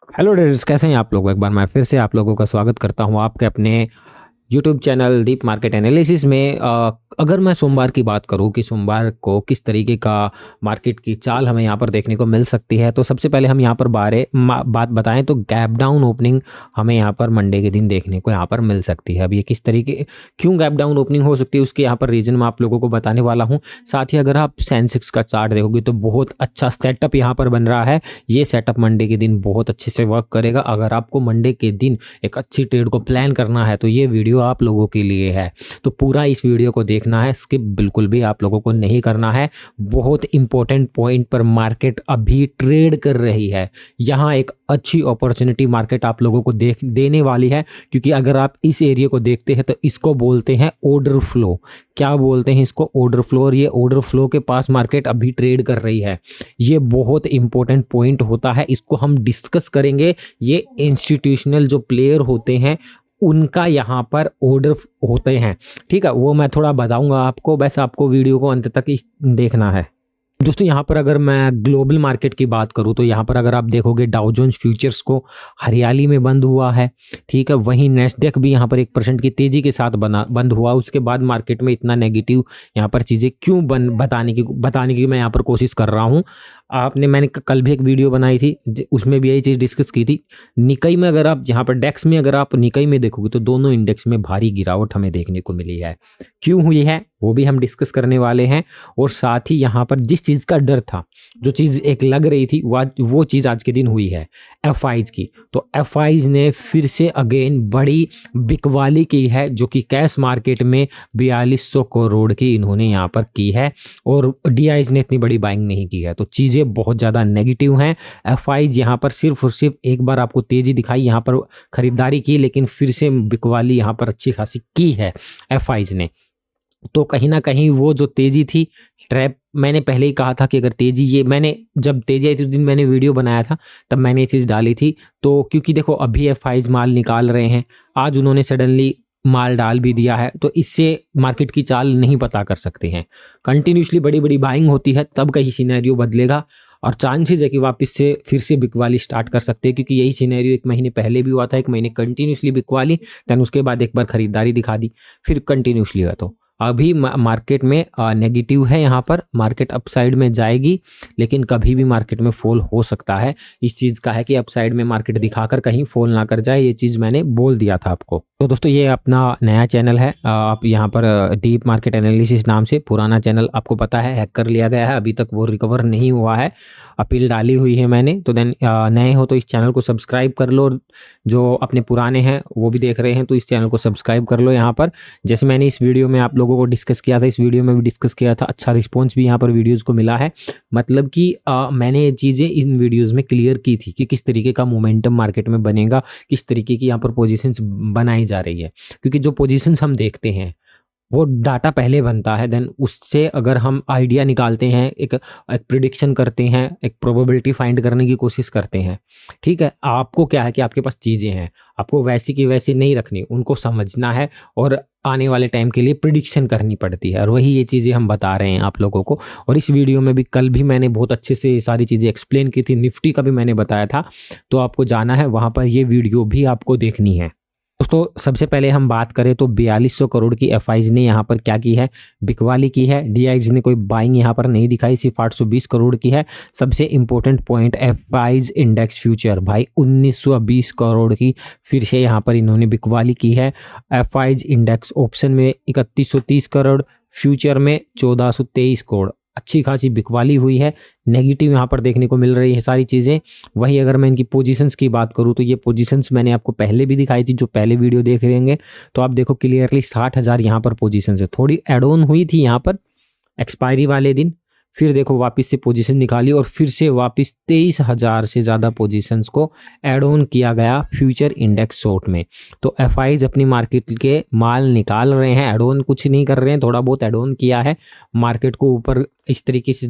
Hello traders, कैसे हैं आप लोग। एक बार मैं फिर से आप लोगों का स्वागत करता हूं आपके अपने YouTube channel deep market analysis में। अगर मैं सोमवार की बात करूं कि सोमवार को किस तरीके का मार्केट की चाल हमें यहां पर देखने को मिल सकती है, तो सबसे पहले हम यहां पर बात बताएं तो गैप डाउन ओपनिंग हमें यहां पर मंडे के दिन देखने को यहां पर मिल सकती है। अब ये किस तरीके क्यों गैप डाउन ओपनिंग हो सकती है उसके यहां पर रीजन मैं आप लोगों को बताने वाला हूं। साथ ही अगर आप सेंसेक्स का चार्ट देखोगे तो बहुत अच्छा सेटअप यहां पर बन रहा है। ये सेटअप मंडे के दिन बहुत अच्छे से वर्क करेगा। अगर आपको मंडे के दिन एक अच्छी ट्रेड को प्लान करना है तो ये वीडियो आप लोगों के लिए है। तो पूरा इस वीडियो को देखना है, स्किप बिल्कुल भी आप लोगों को नहीं करना है। बहुत इंपॉर्टेंट पॉइंट पर मार्केट अभी ट्रेड कर रही है। यहाँ एक अच्छी अपॉर्चुनिटी मार्केट आप लोगों को देने वाली है, क्योंकि अगर आप इस एरिया को देखते हैं तो इसको बोलते हैं ऑर्डर फ्लो। क्या बोलते हैं इसको? Order flow. और ये ऑर्डर फ्लो के पास मार्केट अभी ट्रेड कर रही है। ये बहुत इंपॉर्टेंट पॉइंट होता है, इसको हम डिस्कस करेंगे। ये इंस्टीट्यूशनल जो प्लेयर होते हैं उनका यहाँ पर ऑर्डर होते हैं, ठीक है। वो मैं थोड़ा बताऊंगा आपको, बस आपको वीडियो को अंत तक देखना है। दोस्तों यहाँ पर अगर मैं ग्लोबल मार्केट की बात करूँ तो यहाँ पर अगर आप देखोगे डाउ जोन्स फ्यूचर्स को हरियाली में बंद हुआ है, ठीक है। वहीं नेस्डेक भी यहाँ पर 1% की तेजी के साथ बंद हुआ। उसके बाद मार्केट में इतना नेगेटिव यहाँ पर चीज़ें क्यों बताने की मैं यहाँ पर कोशिश कर रहा हूँ। मैंने कल भी एक वीडियो बनाई थी, उसमें भी यही चीज़ डिस्कस की थी। निकाई में अगर आप यहाँ पर डेक्स में अगर आप निकाई में देखोगे तो दोनों इंडेक्स में भारी गिरावट हमें देखने को मिली है। क्यों हुई है वो भी हम डिस्कस करने वाले हैं। और साथ ही यहाँ पर जिस चीज़ का डर था, जो चीज़ एक लग रही थी, वो चीज़ आज के दिन हुई है एफआईज की। तो एफआईज ने फिर से अगेन बड़ी बिकवाली की है, जो कि कैश मार्केट में 4200 करोड़ की इन्होंने यहाँ पर की है। और डीआईज ने इतनी बड़ी बाइंग नहीं की है। तो चीज़ें बहुत ज़्यादा नेगेटिव हैं। एफआईज यहाँ पर सिर्फ और सिर्फ एक बार आपको तेज़ी दिखाई, यहाँ पर खरीदारी की, लेकिन फिर से बिकवाली यहाँ पर अच्छी खासी की है एफआईज ने। तो कहीं ना कहीं वो जो तेजी थी ट्रैप, मैंने पहले ही कहा था कि अगर तेजी, ये मैंने जब तेजी आई थी उस दिन मैंने वीडियो बनाया था, तब मैंने ये चीज़ डाली थी। तो क्योंकि देखो अभी एफआईज माल निकाल रहे हैं, आज उन्होंने सडनली माल डाल भी दिया है, तो इससे मार्केट की चाल नहीं पता कर सकते हैं। कंटिन्यूसली बड़ी बड़ी बाइंग होती है तब कहीं सिनेरियो बदलेगा, और चांसेस है कि वापस से फिर से बिकवाली स्टार्ट कर सकते हैं, क्योंकि यही सिनेरियो 1 महीने पहले भी हुआ था। 1 महीने कंटिन्यूसली बिकवाली, देन उसके बाद एक बार खरीदारी दिखा दी, फिर कंटिन्यूसली हुआ। तो अभी मार्केट में नेगेटिव है। यहाँ पर मार्केट अपसाइड में जाएगी, लेकिन कभी भी मार्केट में फॉल हो सकता है। इस चीज़ का है कि अपसाइड में मार्केट दिखाकर कहीं फॉल ना कर जाए, ये चीज़ मैंने बोल दिया था आपको। तो दोस्तों ये अपना नया चैनल है, आप यहाँ पर डीप मार्केट एनालिसिस नाम से। पुराना चैनल आपको पता है हैक कर लिया गया है, अभी तक वो रिकवर नहीं हुआ है। अपील डाली हुई है मैंने। तो देन नए हो तो इस चैनल को सब्सक्राइब कर लो, जो अपने पुराने हैं वो भी देख रहे हैं तो इस चैनल को सब्सक्राइब कर लो। यहाँ पर जैसे मैंने इस वीडियो में आप लोगों को डिस्कस किया था, इस वीडियो में भी डिस्कस किया था, अच्छा रिस्पॉन्स भी यहाँ पर वीडियोज़ को मिला है। मतलब कि मैंने ये चीज़ें इन वीडियोज़ में क्लियर की थी कि किस तरीके का मोमेंटम मार्केट में बनेगा, किस तरीके की यहाँ पर पोजीशंस बनाई जा रही है। क्योंकि जो पोजीशंस हम देखते हैं वो डाटा पहले बनता है, देन उससे अगर हम आइडिया निकालते हैं, एक प्रिडिक्शन करते हैं, एक प्रोबेबिलिटी फाइंड करने की कोशिश करते हैं, ठीक है। आपको क्या है कि आपके पास चीज़ें हैं, आपको वैसी की वैसी नहीं रखनी, उनको समझना है और आने वाले टाइम के लिए प्रिडिक्शन करनी पड़ती है। और वही ये चीज़ें हम बता रहे हैं आप लोगों को। और इस वीडियो में भी कल भी मैंने बहुत अच्छे से सारी चीज़ें एक्सप्लेन की थी, निफ्टी का भी मैंने बताया था। तो आपको जाना है वहाँ पर, ये वीडियो भी आपको देखनी है। दोस्तों सबसे पहले हम बात करें तो 4200 करोड़ की एफआईज ने यहाँ पर क्या की है, बिकवाली की है। डीआईज ने कोई बाइंग यहाँ पर नहीं दिखाई, सिर्फ 820 करोड़ की है। सबसे important point, FIIs index future भाई 1920 करोड़ की फिर से यहाँ पर इन्होंने बिकवाली की है। एफआईज इंडेक्स ऑप्शन में 3130 करोड़, फ्यूचर में 1423 करोड़, अच्छी खासी बिकवाली हुई है। नेगेटिव यहाँ पर देखने को मिल रही है सारी चीज़ें। वहीं अगर मैं इनकी पोजीशंस की बात करूँ तो ये पोजीशंस मैंने आपको पहले भी दिखाई थी, जो पहले वीडियो देख रहे होंगे तो आप देखो क्लियरली 60,000 यहाँ पर पोजीशंस है। थोड़ी एड ऑन हुई थी यहाँ पर एक्सपायरी वाले दिन, फिर देखो वापस से पोजीशन निकाली और फिर से वापस 23,000 से ज़्यादा पोजीशंस को ऐड ऑन किया गया फ्यूचर इंडेक्स शॉर्ट में। तो एफआईज अपनी मार्केट के माल निकाल रहे हैं, ऐड ऑन कुछ नहीं कर रहे हैं, थोड़ा बहुत ऐड ऑन किया है मार्केट को ऊपर इस तरीके से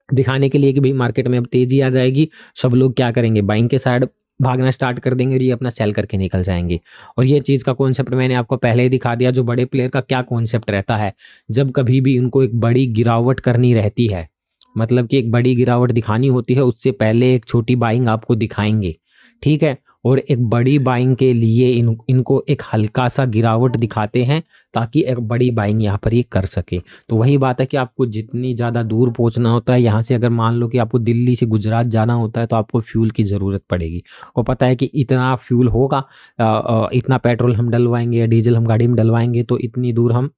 दिखाने के लिए कि भाई मार्केट में अब तेजी आ जाएगी। सब लोग क्या करेंगे, बाइंग के साइड भागना स्टार्ट कर देंगे और ये अपना सेल करके निकल जाएंगे। और ये चीज़ का कॉन्सेप्ट मैंने आपको पहले ही दिखा दिया, जो बड़े प्लेयर का क्या कॉन्सेप्ट रहता है। जब कभी भी उनको एक बड़ी गिरावट करनी रहती है, मतलब कि एक बड़ी गिरावट दिखानी होती है, उससे पहले एक छोटी बाइंग आपको दिखाएंगे, ठीक है। और एक बड़ी बाइंग के लिए इनको एक हल्का सा गिरावट दिखाते हैं ताकि एक बड़ी बाइंग यहाँ पर ये कर सके। तो वही बात है कि आपको जितनी ज़्यादा दूर पहुँचना होता है, यहाँ से अगर मान लो कि आपको दिल्ली से गुजरात जाना होता है तो आपको फ्यूल की ज़रूरत पड़ेगी। और पता है कि इतना फ्यूल होगा, इतना पेट्रोल हम डलवाएंगे या डीजल हम गाड़ी में डलवाएंगे तो इतनी दूर हम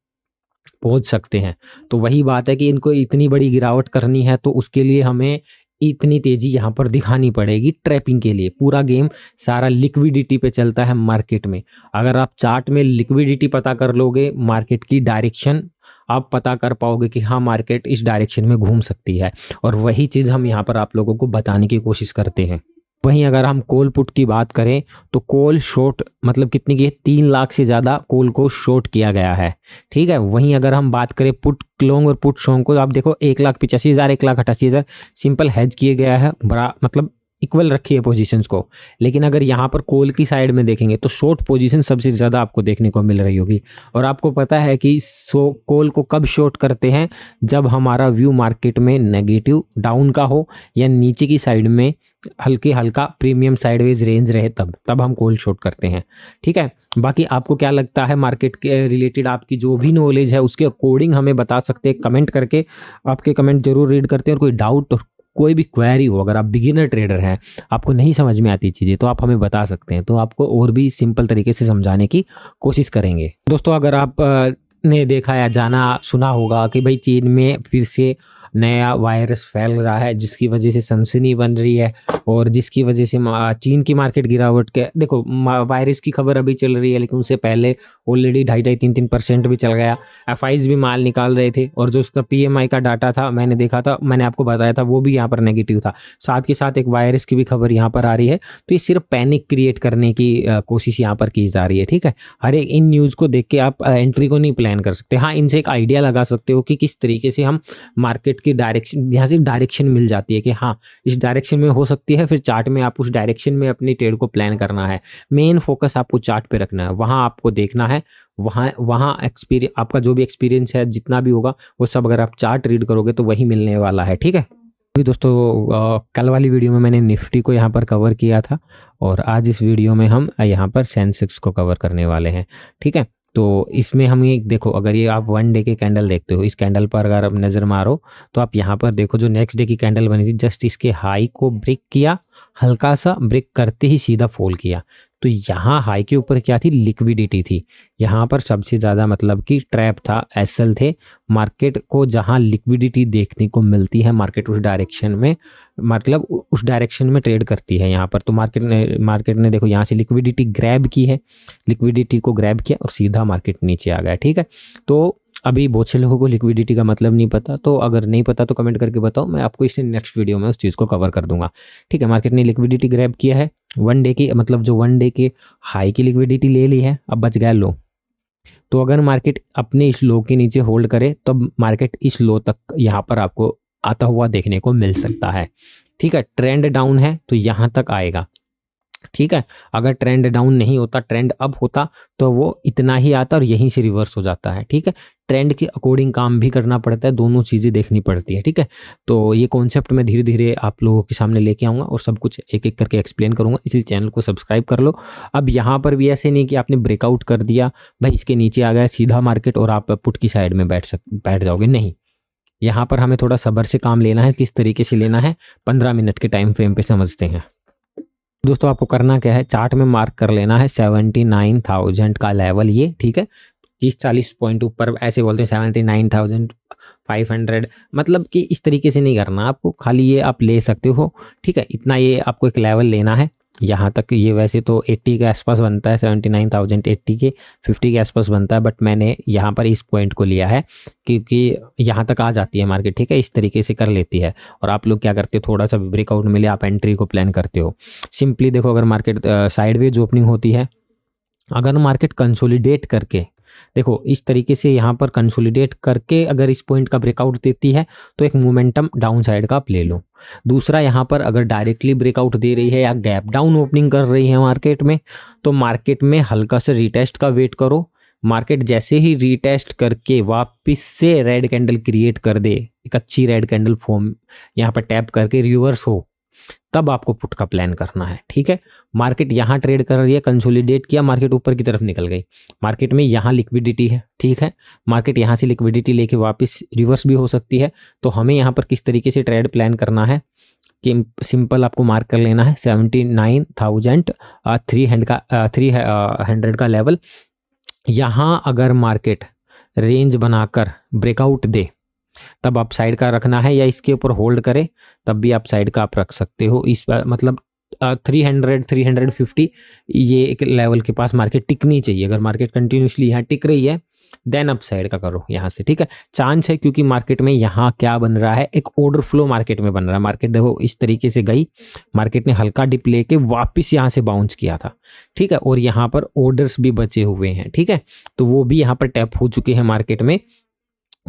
पहुंच सकते हैं। तो वही बात है कि इनको इतनी बड़ी गिरावट करनी है तो उसके लिए हमें इतनी तेजी यहाँ पर दिखानी पड़ेगी ट्रैपिंग के लिए। पूरा गेम सारा लिक्विडिटी पे चलता है मार्केट में। अगर आप चार्ट में लिक्विडिटी पता कर लोगे, मार्केट की डायरेक्शन आप पता कर पाओगे कि हाँ मार्केट इस डायरेक्शन में घूम सकती है। और वही चीज़ हम यहाँ पर आप लोगों को बताने की कोशिश करते हैं। वहीं अगर हम कॉल पुट की बात करें तो कॉल शॉर्ट मतलब कितनी की है, 3 लाख से ज़्यादा कॉल को शॉर्ट किया गया है, ठीक है। वहीं अगर हम बात करें पुट लॉन्ग और पुट शॉन्ग को तो आप देखो 1,85,000 1,88,000 सिंपल हेज किए गया है, बड़ा मतलब इक्वल रखी है पोजीशंस को। लेकिन अगर यहाँ पर कॉल की साइड में देखेंगे तो शॉर्ट पोजीशन सबसे ज़्यादा आपको देखने को मिल रही होगी। और आपको पता है कि कॉल को कब शॉर्ट करते हैं, जब हमारा व्यू मार्केट में नेगेटिव डाउन का हो या नीचे की साइड में हल्का प्रीमियम साइडवेज रेंज रहे, तब हम कॉल शॉर्ट करते हैं, ठीक है। बाकी आपको क्या लगता है मार्केट के रिलेटेड, आपकी जो भी नॉलेज है उसके अकॉर्डिंग हमें बता सकते हैं कमेंट करके। आपके कमेंट जरूर रीड करते हैं। और कोई डाउट और कोई भी क्वेरी हो, अगर आप बिगिनर ट्रेडर हैं, आपको नहीं समझ में आती चीज़ें तो आप हमें बता सकते हैं, तो आपको और भी सिंपल तरीके से समझाने की कोशिश करेंगे। दोस्तों अगर आप ने देखा या जाना सुना होगा कि भाई चीन में फिर से नया वायरस फैल रहा है जिसकी वजह से सनसनी बन रही है और जिसकी वजह से चीन की मार्केट गिरावट के, देखो वायरस की खबर अभी चल रही है लेकिन उससे पहले ऑलरेडी 2.5-3% भी चल गया। एफआईज भी माल निकाल रहे थे और जो उसका पीएमआई का डाटा था मैंने देखा था, मैंने आपको बताया था, वो भी यहाँ पर नेगेटिव था। साथ के साथ एक वायरस की भी खबर यहाँ पर आ रही है। तो ये सिर्फ पैनिक क्रिएट करने की कोशिश यहाँ पर की जा रही है, ठीक है। हर एक इन न्यूज़ को देख के आप एंट्री को नहीं प्लान कर सकते। हाँ, इनसे एक आइडिया लगा सकते हो कि किस तरीके से हम मार्केट की डायरेक्शन, यहाँ से डायरेक्शन मिल जाती है कि हाँ इस डायरेक्शन में हो सकती है, फिर चार्ट में आप उस डायरेक्शन में अपनी ट्रेड को प्लान करना है। मेन फोकस आपको चार्ट पे रखना है, वहाँ आपको देखना है, वहाँ एक्सपीरियंस, आपका जो भी एक्सपीरियंस है जितना भी होगा वो सब अगर आप चार्ट रीड करोगे तो वही मिलने वाला है, ठीक है। अभी दोस्तों कल वाली वीडियो में मैंने निफ्टी को यहाँ पर कवर किया था और आज इस वीडियो में हम यहाँ पर सेंसेक्स को कवर करने वाले हैं, ठीक है। तो इसमें हम ये देखो, अगर ये आप 1 डे के कैंडल देखते हो, इस कैंडल पर अगर आप नज़र मारो तो आप यहाँ पर देखो जो नेक्स्ट डे की कैंडल बनी थी, जस्ट इसके हाई को ब्रेक किया, हल्का सा ब्रेक करते ही सीधा फॉल किया। तो यहाँ हाई के ऊपर क्या थी, लिक्विडिटी थी। यहाँ पर सबसे ज़्यादा मतलब कि ट्रैप था, एसएल थे। मार्केट को जहाँ लिक्विडिटी देखने को मिलती है, मार्केट उस डायरेक्शन में, मतलब उस डायरेक्शन में ट्रेड करती है यहाँ पर। तो मार्केट ने देखो यहाँ से लिक्विडिटी ग्रैब की है, लिक्विडिटी को ग्रैब किया और सीधा मार्केट नीचे आ गया, ठीक है। तो अभी बहुत से लोगों को लिक्विडिटी का मतलब नहीं पता, तो अगर नहीं पता तो कमेंट करके बताओ, मैं आपको इसे नेक्स्ट वीडियो में उस चीज़ को कवर कर दूंगा, ठीक है। मार्केट ने लिक्विडिटी ग्रैब किया है, 1 डे की, मतलब जो 1 डे के हाई की लिक्विडिटी ले ली है, अब बच गया लो। तो अगर मार्केट अपने इस लो के नीचे होल्ड करे तब मार्केट इस लो तक यहाँ पर आपको आता हुआ देखने को मिल सकता है, ठीक है। ट्रेंड डाउन है तो यहाँ तक आएगा, ठीक है। अगर ट्रेंड डाउन नहीं होता, ट्रेंड अप होता तो वो इतना ही आता और यहीं से रिवर्स हो जाता है, ठीक है। ट्रेंड के अकॉर्डिंग काम भी करना पड़ता है, दोनों चीज़ें देखनी पड़ती है, ठीक है। तो ये कॉन्सेप्ट मैं धीरे धीरे आप लोगों के सामने लेके आऊँगा और सब कुछ एक एक करके एक्सप्लेन करूँगा, इसलिए चैनल को सब्सक्राइब कर लो। अब यहाँ पर भी ऐसे नहीं कि आपने ब्रेकआउट कर दिया, भाई इसके नीचे आ गया सीधा मार्केट और आप पुट की साइड में बैठ जाओगे, नहीं। यहाँ पर हमें थोड़ा सब्र से काम लेना है। किस तरीके से लेना है 15 मिनट के टाइम फ्रेम पे समझते हैं। दोस्तों आपको करना क्या है, चार्ट में मार्क कर लेना है 79,000 का लेवल ये, ठीक है। 30-40 पॉइंट ऊपर ऐसे बोलते हैं 79,500, मतलब कि इस तरीके से नहीं करना आपको, खाली ये आप ले सकते हो, ठीक है। इतना ये आपको एक लेवल लेना है। यहाँ तक ये वैसे तो 80 के आसपास बनता है, 79,000 80 के 50 के आसपास बनता है, बट मैंने यहाँ पर इस पॉइंट को लिया है क्योंकि यहाँ तक आ जाती है मार्केट, ठीक है। इस तरीके से कर लेती है। और आप लोग क्या करते हो, थोड़ा सा ब्रेकआउट मिले आप एंट्री को प्लान करते हो। सिंपली देखो, अगर मार्केट साइडवेज ओपनिंग होती है, अगर मार्केट कंसोलिडेट करके, देखो इस तरीके से यहाँ पर कंसोलिडेट करके अगर इस पॉइंट का ब्रेकआउट देती है तो एक मोमेंटम डाउन साइड का आप ले लो। दूसरा, यहाँ पर अगर डायरेक्टली ब्रेकआउट दे रही है या गैप डाउन ओपनिंग कर रही है मार्केट में, तो मार्केट में हल्का सा रिटेस्ट का वेट करो। मार्केट जैसे ही रिटेस्ट करके वापस से रेड कैंडल क्रिएट कर दे, एक अच्छी रेड कैंडल फॉर्म यहाँ पर टैप करके रिवर्स हो, तब आपको पुट का प्लान करना है। ठीक है, मार्केट यहाँ ट्रेड कर रही है, कंसोलिडेट किया, मार्केट ऊपर की तरफ निकल गई, मार्केट में यहाँ लिक्विडिटी है। ठीक है, मार्केट यहाँ से लिक्विडिटी लेके वापस रिवर्स भी हो सकती है। तो हमें यहाँ पर किस तरीके से ट्रेड प्लान करना है कि सिंपल आपको मार्क कर लेना है 79,300 का लेवल। यहाँ अगर मार्केट रेंज बनाकर ब्रेकआउट दे तब आप साइड का रखना है, या इसके ऊपर होल्ड करे तब भी आप साइड का आप रख सकते हो। इस मतलब 300-350 ये एक लेवल के पास मार्केट टिकनी चाहिए। अगर मार्केट कंटिन्यूसली यहाँ टिक रही है देन अप साइड का करो यहाँ से। ठीक है, चांस है क्योंकि मार्केट में यहाँ क्या बन रहा है, एक ऑर्डर फ्लो मार्केट में बन रहा है। मार्केट देखो इस तरीके से गई, मार्केट ने हल्का डिप लेके वापस यहाँ से बाउंस किया था। ठीक है, और यहाँ पर ऑर्डर्स भी बचे हुए हैं। ठीक है, तो वो भी यहाँ पर टैप हो चुके हैं मार्केट में।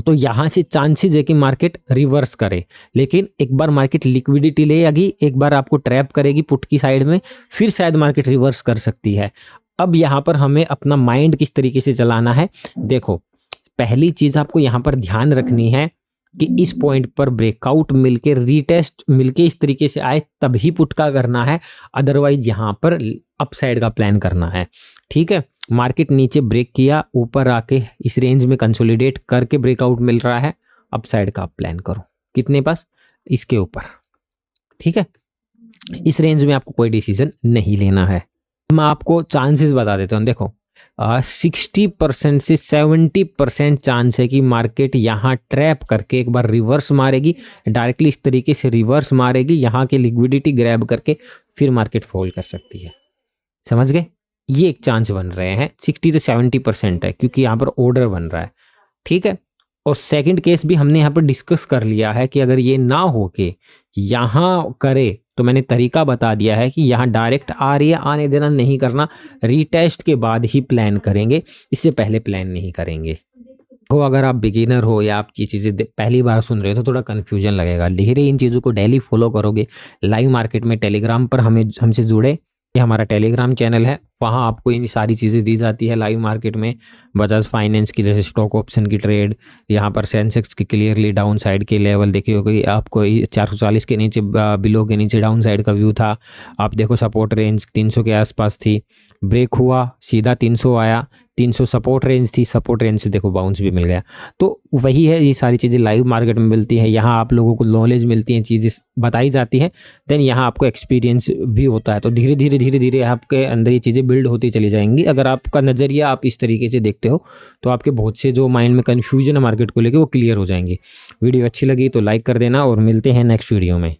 तो यहाँ से चांसेस है कि मार्केट रिवर्स करे, लेकिन एक बार मार्केट लिक्विडिटी लेगी, एक बार आपको ट्रैप करेगी पुट की साइड में, फिर शायद मार्केट रिवर्स कर सकती है। अब यहाँ पर हमें अपना माइंड किस तरीके से चलाना है, देखो पहली चीज आपको यहाँ पर ध्यान रखनी है कि इस पॉइंट पर ब्रेकआउट मिलके रीटेस्ट मिलके इस तरीके से आए तभी पुट का करना है, अदरवाइज यहाँ पर अपसाइड का प्लान करना है। ठीक है, मार्केट नीचे ब्रेक किया, ऊपर आके इस रेंज में कंसोलिडेट करके ब्रेकआउट मिल रहा है, अपसाइड का प्लान करो। कितने पास, इसके ऊपर। ठीक है, इस रेंज में आपको कोई डिसीजन नहीं लेना है। मैं आपको चांसेस बता देता हूँ, देखो 60% से 70% चांस है कि मार्केट यहाँ ट्रैप करके एक बार रिवर्स मारेगी, डायरेक्टली इस तरीके से रिवर्स मारेगी, यहाँ के लिक्विडिटी ग्रैब करके फिर मार्केट फॉल कर सकती है। समझ गए, ये एक चांस बन रहे हैं, 60 से 70% है क्योंकि यहाँ पर ऑर्डर बन रहा है। ठीक है, और सेकंड केस भी हमने यहाँ पर डिस्कस कर लिया है कि अगर ये ना हो के यहाँ करे तो मैंने तरीका बता दिया है कि यहाँ डायरेक्ट आ रही है, आने देना नहीं करना, रीटेस्ट के बाद ही प्लान करेंगे, इससे पहले प्लान नहीं करेंगे। तो अगर आप बिगिनर हो या आप ये चीज़ें पहली बार सुन रहे हो तो थोड़ा कन्फ्यूजन लगेगा। धीरे इन चीज़ों को डेली फॉलो करोगे, लाइव मार्केट में टेलीग्राम पर हमसे जुड़े, ये हमारा टेलीग्राम चैनल है, वहाँ आपको इन सारी चीज़ें दी जाती है लाइव मार्केट में। बजाज फाइनेंस की जैसे स्टॉक ऑप्शन की ट्रेड, यहाँ पर सेंसेक्स की क्लियरली डाउन साइड के लेवल देखे होगी आपको, 440 के नीचे बिलो के नीचे डाउन साइड का व्यू था। आप देखो सपोर्ट रेंज 300 के आसपास थी, ब्रेक हुआ सीधा 300 आया, 300 सपोर्ट रेंज थी, सपोर्ट रेंज से देखो बाउंस भी मिल गया। तो वही है, ये सारी चीज़ें लाइव मार्केट में मिलती है, यहाँ आप लोगों को नॉलेज मिलती हैं, चीज़ें बताई जाती हैं, देन यहाँ आपको एक्सपीरियंस भी होता है। तो धीरे धीरे आपके अंदर ये चीज़ें बिल्ड होती चली जाएंगी। अगर आपका नज़रिया आप इस तरीके से देखते हो तो आपके बहुत से जो माइंड में कन्फ्यूजन है मार्केट को लेकर वो क्लियर हो जाएंगे। वीडियो अच्छी लगी तो लाइक कर देना और मिलते हैं नेक्स्ट वीडियो में।